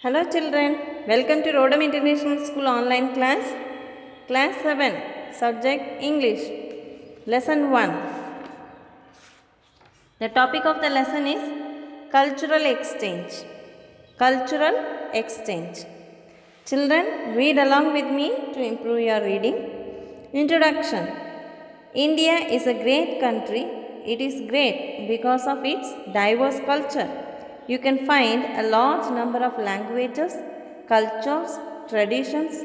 Hello children, welcome to Rodham International School online class. Class 7, subject English. Lesson 1. The topic of the lesson is cultural exchange. Cultural exchange. Children, read along with me to improve your reading. Introduction. India is a great country. It is great because of its diverse culture. You can find a large number of languages, cultures, traditions,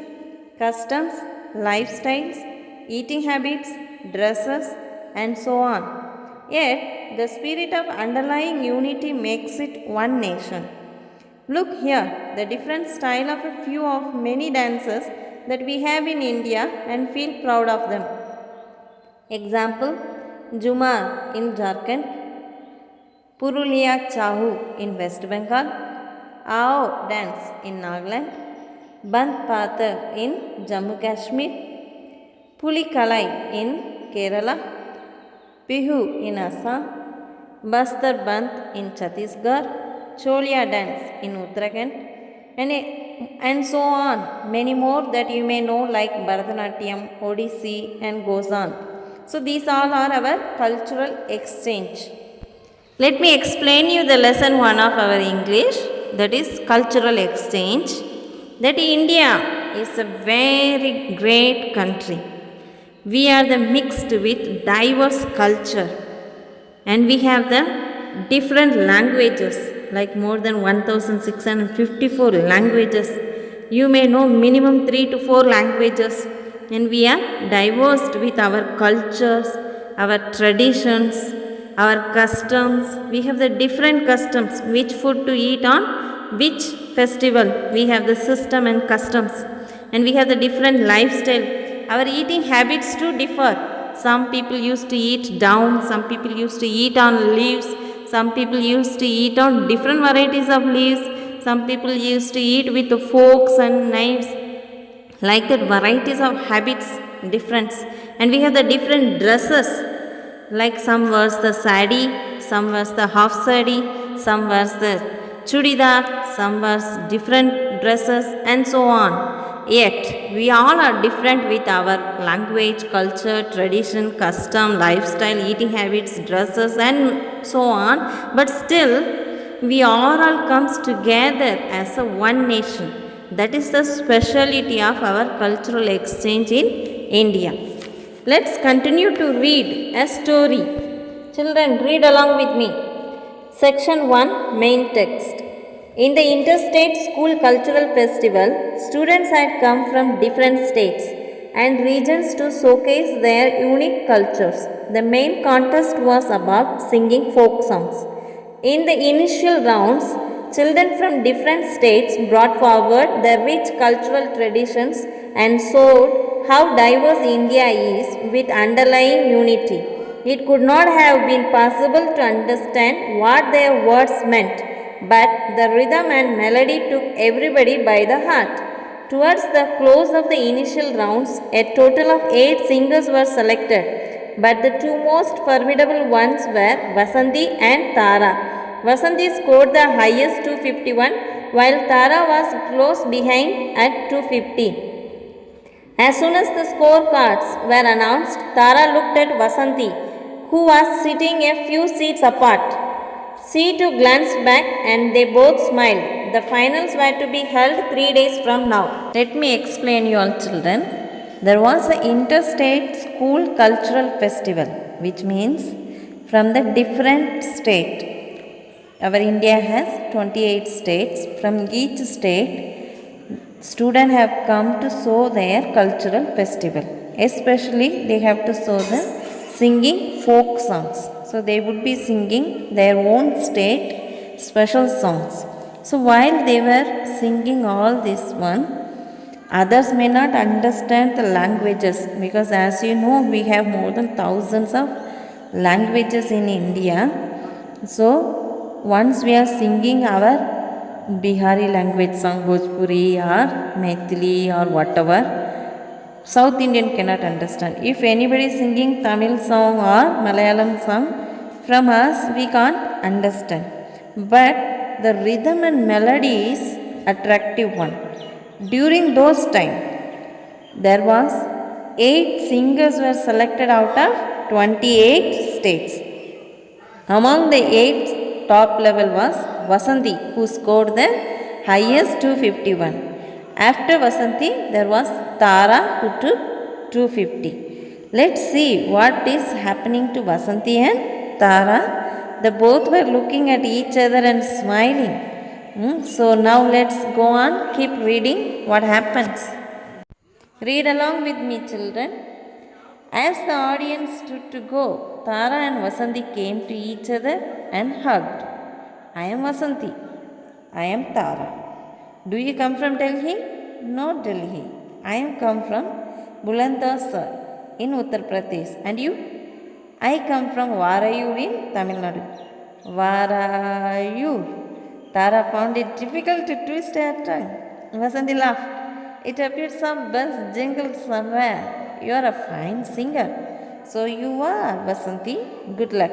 customs, lifestyles, eating habits, dresses, and so on. Yet, the spirit of underlying unity makes it one nation. Look here, the different style of a few of many dances that we have in India and feel proud of them. Example, Jumar in Jharkhand, Purulia Chahu in West Bengal, Ao dance in Nagaland, Band Patha in Jammu Kashmir, Pulikalai in Kerala, Bihu in Assam, Bastar Band in Chhattisgarh, Cholia dance in Uttarakhand, and so on. Many more that you may know like Bharatanatyam, Odissi and goes on. So these all are our cultural exchange. Let me explain you the lesson 1 of our English, that is cultural exchange. That India is a very great country. We are the mixed with diverse culture and we have the different languages, like more than 1654 languages. You may know minimum 3 to 4 languages, and we are diverse with our cultures, our traditions, our customs. We have the different customs, which food to eat on which festival. We have the system and customs, and we have the different lifestyle. Our eating habits too differ. Some people used to eat down, some people used to eat on leaves, some people used to eat on different varieties of leaves, some people used to eat with forks and knives. Like that, varieties of habits difference. And we have the different dresses, like some wears the sari, some wears the half sari, some wears the chudidar, some wears different dresses and so on. Yet we all are different with our language, culture, tradition, custom, lifestyle, eating habits, dresses and so on, but still we all comes together as a one nation. That is the speciality of our cultural exchange in India. Let's continue to read a story. Children, read along with me. Section 1, main text. In the Interstate School Cultural Festival, students had come from different states and regions to showcase their unique cultures. The main contest was about singing folk songs. In the initial rounds, children from different states brought forward their rich cultural traditions and showed how diverse India is with underlying unity. It could not have been possible to understand what their words meant, but the rhythm and melody took everybody by the heart. Towards the close of the initial rounds, a total of 8 singers were selected, but the two most formidable ones were Vasanthi and Tara. Vasanthi scored the highest 251, while Tara was close behind at 250. As soon as the scorecards were announced, Tara looked at Vasanthi, who was sitting a few seats apart. She too glanced back and they both smiled. The finals were to be held 3 days from now. Let me explain you all children. There was an interstate school cultural festival, which means from the different state. Our India has 28 states. From each state, students have come to show their cultural festival. Especially they have to show the singing folk songs. So they would be singing their own state special songs. So while they were singing all this one, others may not understand the languages, because as you know, we have more than thousands of languages in India. So once we are singing our Bihari language song, Bhojpuri or Maithili or whatever, South Indian cannot understand. If anybody is singing Tamil song or Malayalam song, from us we can't understand. But the rhythm and melodies attractive one. During those time, there was 8 singers were selected out of 28 states. Among the 8, top level was Vasanti, who scored the highest 251. After Vasanti, there was Tara, who took 250. Let's see what is happening to Vasanti and Tara. They both were looking at each other and smiling. So now let's go on, keep reading what happens. Read along with me, children. As the audience stood to go, Tara and Vasanti came to each other and hugged. I am Vasanti. I am Tara. Do you come from Delhi? No, Delhi. I am come from Bulandshahr in Uttar Pradesh. And you? I come from Varayur in Tamil Nadu. Varayur. Tara found it difficult to twist her tongue. Vasanti laughed. It appeared some bells jingled somewhere. You are a fine singer. So you are, Vasanti. Good luck.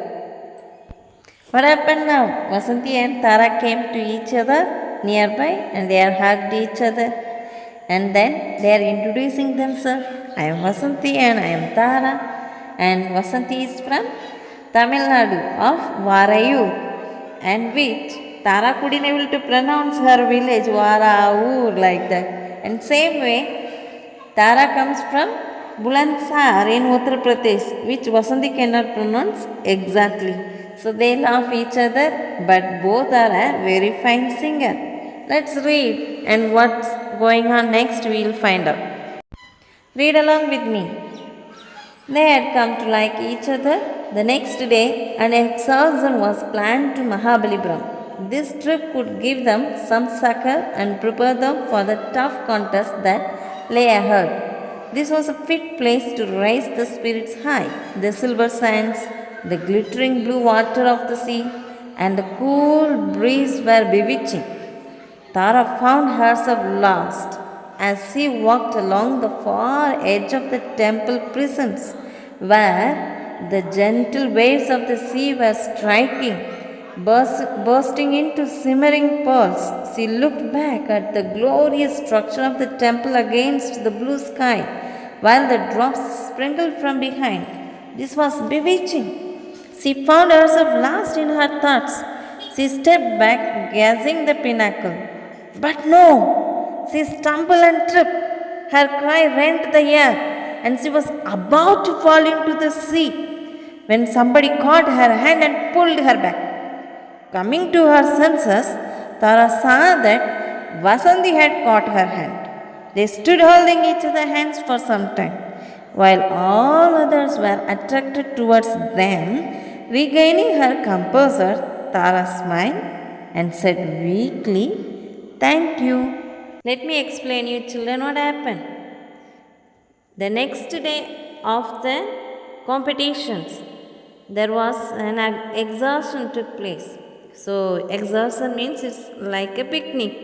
What happened now? Vasanti and Tara came to each other nearby and they are hugged each other. And then they are introducing themselves. I am Vasanti and I am Tara. And Vasanti is from Tamil Nadu of Varayur, and which Tara couldn't able to pronounce her village Varayur like that. And same way, Tara comes from Bulandshahr in Uttar Pradesh, which Vasanti cannot pronounce exactly. So they laugh each other, but both are a very fine singer. Let's read, and what's going on next we will find out. Read along with me. They had come to like each other. The next day, an excursion was planned to Mahabalipuram. This trip could give them some succor and prepare them for the tough contest that lay ahead. This was a fit place to raise the spirits high. The silver sands, the glittering blue water of the sea, and the cool breeze were bewitching. Tara found herself lost as she walked along the far edge of the temple precincts, where the gentle waves of the sea were striking, bursting into simmering pearls. She looked back at the glorious structure of the temple against the blue sky, while the drops sprinkled from behind. This was bewitching. She found herself lost in her thoughts. She stepped back, gazing the pinnacle. But no! She stumbled and tripped. Her cry rent the air, and she was about to fall into the sea when somebody caught her hand and pulled her back. Coming to her senses, Tara saw that Vasanti had caught her hand. They stood holding each other's hands for some time, while all others were attracted towards them. Regaining her composure, Tara smiled and said weakly, "Thank you." Let me explain you, children, what happened. The next day of the competitions, there was an exhaustion took place. So exhaustion means it's like a picnic.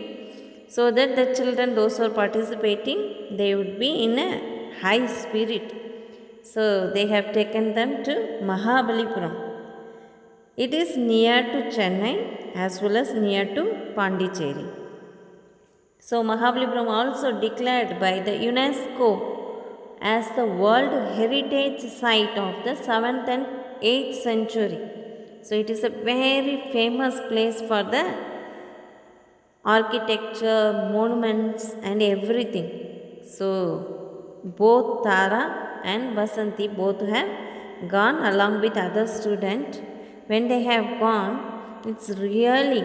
So that the children, those who are participating, they would be in a high spirit. So they have taken them to Mahabalipuram. It is near to Chennai as well as near to Pondicherry. So Mahabalipuram also declared by the UNESCO as the World Heritage Site of the 7th and 8th century. So it is a very famous place for the architecture, monuments and everything. So both Tara and Vasanti both have gone along with other students. When they have gone, it's really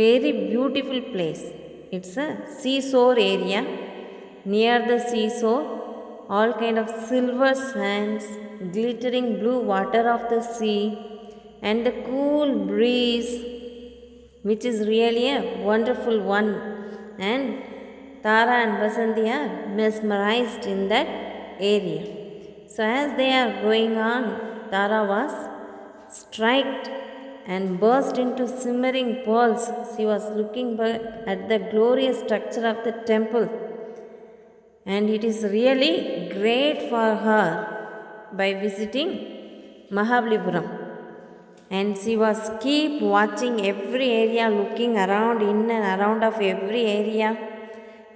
very beautiful place. It's a seashore area. Near the seashore, all kind of silver sands, glittering blue water of the sea, and the cool breeze, which is really a wonderful one. And Tara and Vasanti are mesmerized in that area. So as they are going on, Tara was struck and burst into simmering pearls. She was looking at the glorious structure of the temple, and it is really great for her by visiting Mahabalipuram. and she was keep watching every area, looking around, in and around of every area,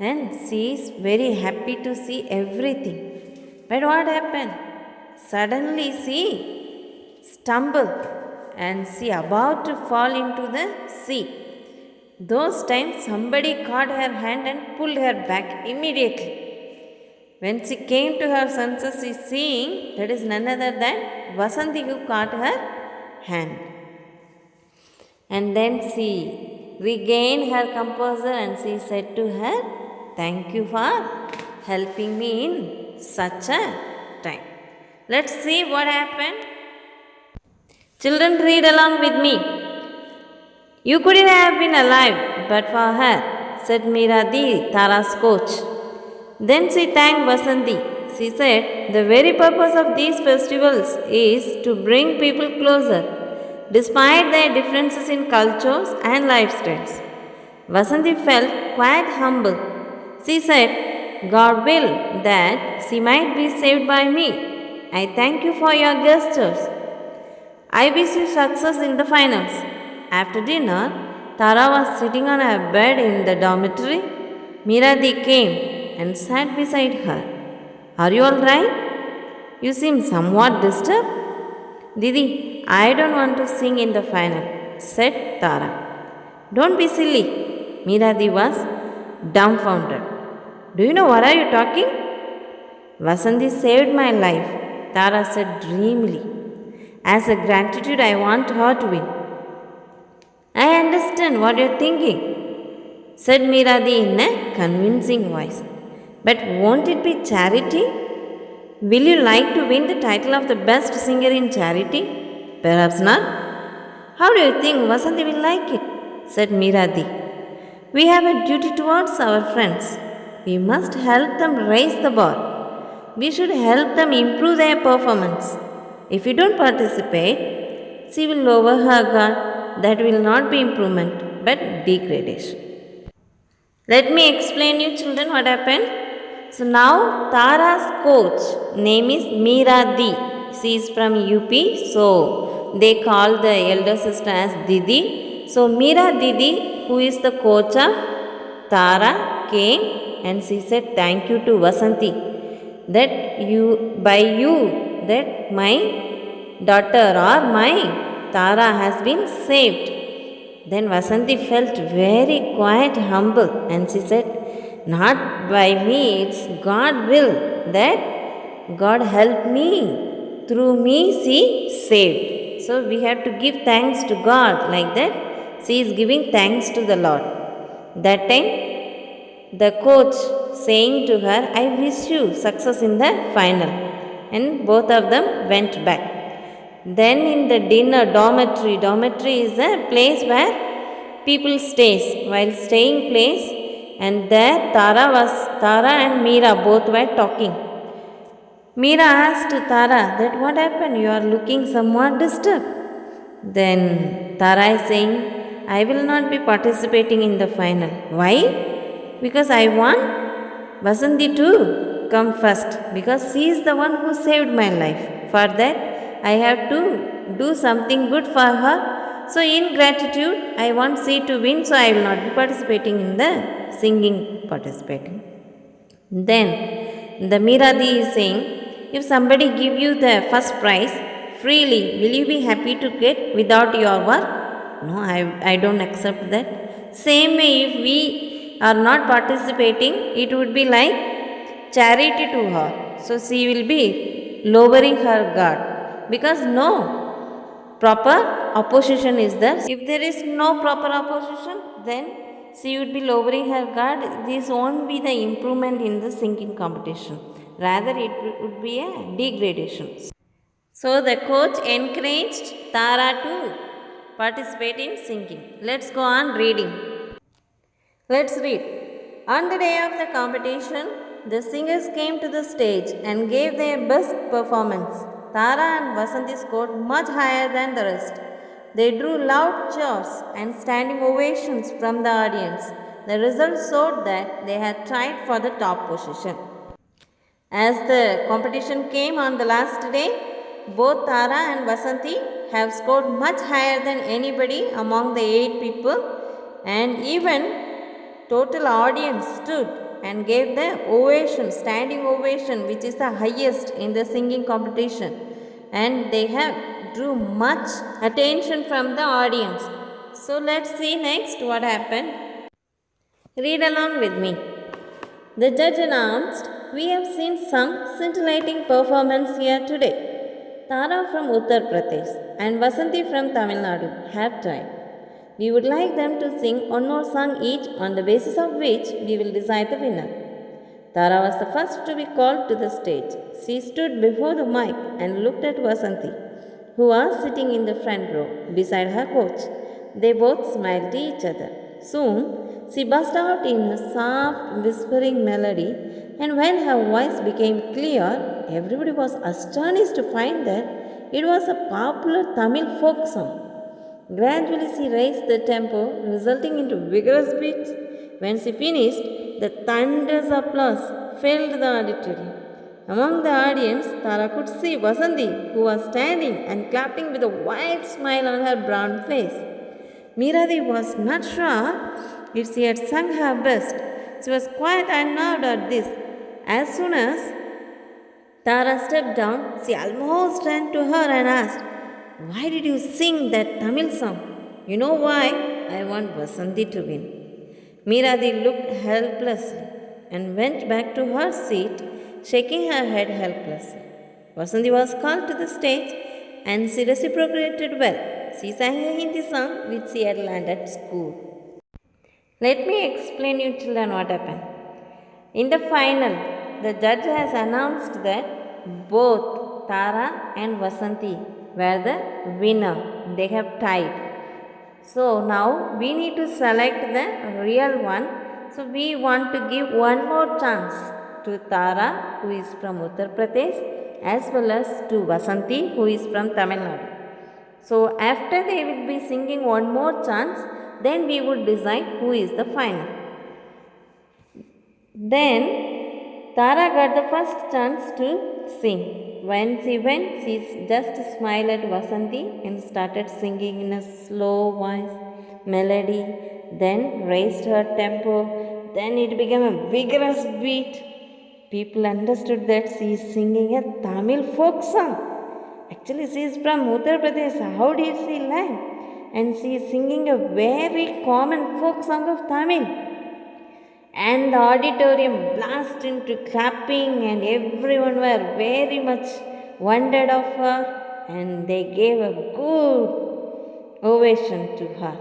and she is very happy to see everything. But what happened? Suddenly she stumbled and she about to fall into the sea. Those times somebody caught her hand and pulled her back immediately. When she came to her senses, she seeing that is none other than Vasanti who caught her hand. And then she regained her composure and she said to her, "Thank you for helping me in such a time." Let's see what happened. Children, read along with me. "You couldn't have been alive but for her," said Miradi, Tara's coach. Then she thanked Vasanti. She said, "The very purpose of these festivals is to bring people closer, despite their differences in cultures and lifestyles." Vasanti felt quite humble. She said, "God will that she might be saved by me. I thank you for your gestures. I wish you success in the finals." After dinner, Tara was sitting on her bed in the dormitory. Miradi came and sat beside her. "Are you all right? You seem somewhat disturbed." "Didi, I don't want to sing in the final," said Tara. "Don't be silly." Miradi was dumbfounded. "Do you know what are you talking?" "Vasanti saved my life," Tara said dreamily. "As a gratitude, I want her to win." "I understand what you're thinking," said Miradi in a convincing voice. "But won't it be charity? Will you like to win the title of the best singer in charity?" "Perhaps not." "How do you think Vasanti will like it?" said Miradi. "We have a duty towards our friends. We must help them raise the bar. We should help them improve their performance. If you don't participate, she will lower her guard. That will not be improvement, but degradation." Let me explain you children what happened. So now Tara's coach name is Miradi. She is from UP, so they call the elder sister as Didi. So Mira Didi, who is the coach of Tara, came and she said thank you to Vasanti that that my daughter or my Tara has been saved. Then Vasanti felt very quite humble and she said, "Not by me, it's God will that God help me. Through me she saved." So we have to give thanks to God like that. She is giving thanks to the Lord. That time the coach saying to her, "I wish you success in the final." And both of them went back. Then in the dinner dormitory is a place where people stays. While staying place, and there Tara and Meera both were talking. Meera asked Tara that what happened? You are looking somewhat disturbed. Then Tara is saying, "I will not be participating in the final." "Why?" "Because I want Vasanti to come first, because she is the one who saved my life. For that, I have to do something good for her. So in gratitude, I want she to win, so I will not be participating in the singing participating." Then the Miradi is saying, "If somebody give you the first prize freely, will you be happy to get without your work?" "No, I don't accept that." Same way, if we are not participating, it would be like charity to her. So she will be lowering her guard because no proper opposition is there. If there is no proper opposition, then she would be lowering her guard. This won't be the improvement in the singing competition. Rather, it would be a degradation. So the coach encouraged Tara to participate in singing. Let's go on reading. Let's read. On the day of the competition, the singers came to the stage and gave their best performance. Tara and Vasanti scored much higher than the rest. They drew loud cheers and standing ovations from the audience. The result showed that they had tried for the top position. As the competition came on the last day, both Tara and Vasanti have scored much higher than anybody among the 8 people, and even total audience stood and gave the ovation, standing ovation, which is the highest in the singing competition, and they have drew much attention from the audience. So let's see next what happened. Read along with me. The judge announced, "We have seen some scintillating performance here today. Tara from Uttar Pradesh and Vasanti from Tamil Nadu have tied. We would like them to sing one more song each, on the basis of which we will decide the winner." Tara was the first to be called to the stage. She stood before the mic and looked at Vasanti, who was sitting in the front row beside her coach. They both smiled to each other. Soon, she burst out in a soft, whispering melody, and when her voice became clear, everybody was astonished to find that it was a popular Tamil folk song. Gradually, she raised the tempo, resulting into vigorous beats. When she finished, the thunderous applause filled the auditorium. Among the audience, Tara could see Vasanti, who was standing and clapping with a wide smile on her brown face. Meeradi was not sure if she had sung her best. She was quite unnerved at this. As soon as Tara stepped down, she almost ran to her and asked, "Why did you sing that Tamil song?" "You know why? I want Vasanti to win." Meeradi looked helplessly and went back to her seat, shaking her head helplessly. Vasanti was called to the stage and she reciprocated well. She sang a Hindi song which she had learned at school. Let me explain you children what happened. In the final, the judge has announced that both Tara and Vasanti were the winner. They have tied. So now we need to select the real one. So we want to give one more chance to Tara, who is from Uttar Pradesh, as well as to Vasanti, who is from Tamil Nadu. So after they will be singing one more chance, then we would decide who is the final. Then Tara got the first chance to sing. When she went, she just smiled at Vasanti and started singing in a slow voice melody, then raised her tempo, then it became a vigorous beat. People understood that she is singing a Tamil folk song. Actually, she is from Uttar Pradesh. How did she learn? And she is singing a very common folk song of Tamil. And the auditorium blasted into clapping, and everyone were very much wondered of her, and they gave a good ovation to her.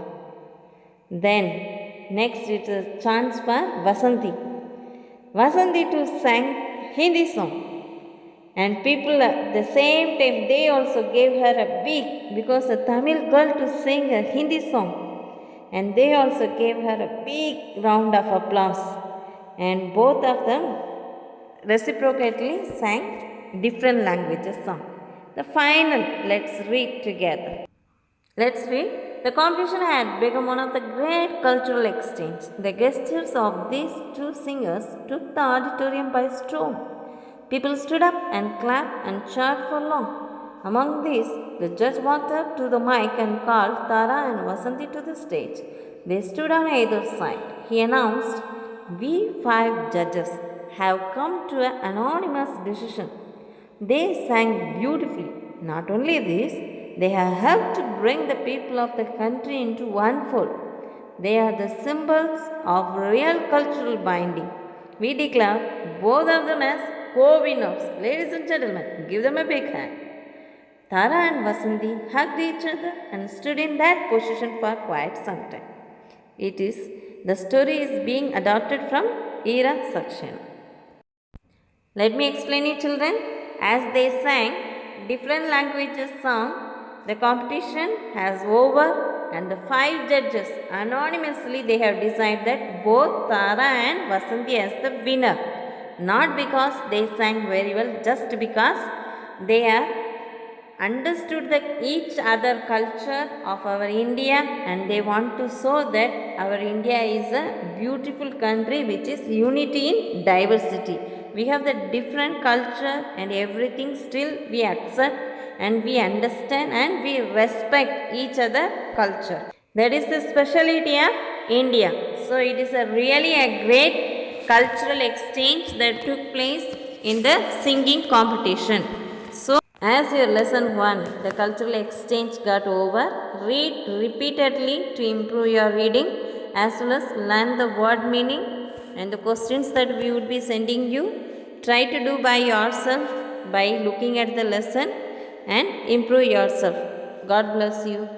Then, next it is a chance for Vasanti. Vasanti too sang Hindi song, and people at the same time they also gave her a big, because a Tamil girl to sing a Hindi song, and they also gave her a big round of applause, and both of them reciprocally sang different languages song. The final, let's read together. Let's read. The competition had become one of the great cultural exchange. The gestures of these two singers took the auditorium by storm. People stood up and clapped and cheered for long. Among these, the judge walked up to the mic and called Tara and Vasanti to the stage. They stood on either side. He announced, "We 5 judges have come to an anonymous decision." They sang beautifully. Not only this, they have helped to bring the people of the country into one fold. They are the symbols of real cultural binding. We declare both of them as co-winners. Ladies and gentlemen, give them a big hand. Tara and Vasanti hugged each other and stood in that position for quite some time. The story is being adopted from Era Saxena. Let me explain you children. As they sang different languages song, the competition has over, and the 5 judges anonymously they have decided that both Tara and Vasanti as the winner. Not because they sang very well, just because they are understood that each other culture of our India, and they want to show that our India is a beautiful country which is unity in diversity. We have the different culture and everything, still we accept and we understand and we respect each other culture. That is the speciality of India. So it is a really a great cultural exchange that took place in the singing competition. So as your lesson 1, the cultural exchange got over, read repeatedly to improve your reading as well as learn the word meaning and the questions that we would be sending you. Try to do by yourself by looking at the lesson and improve yourself. God bless you.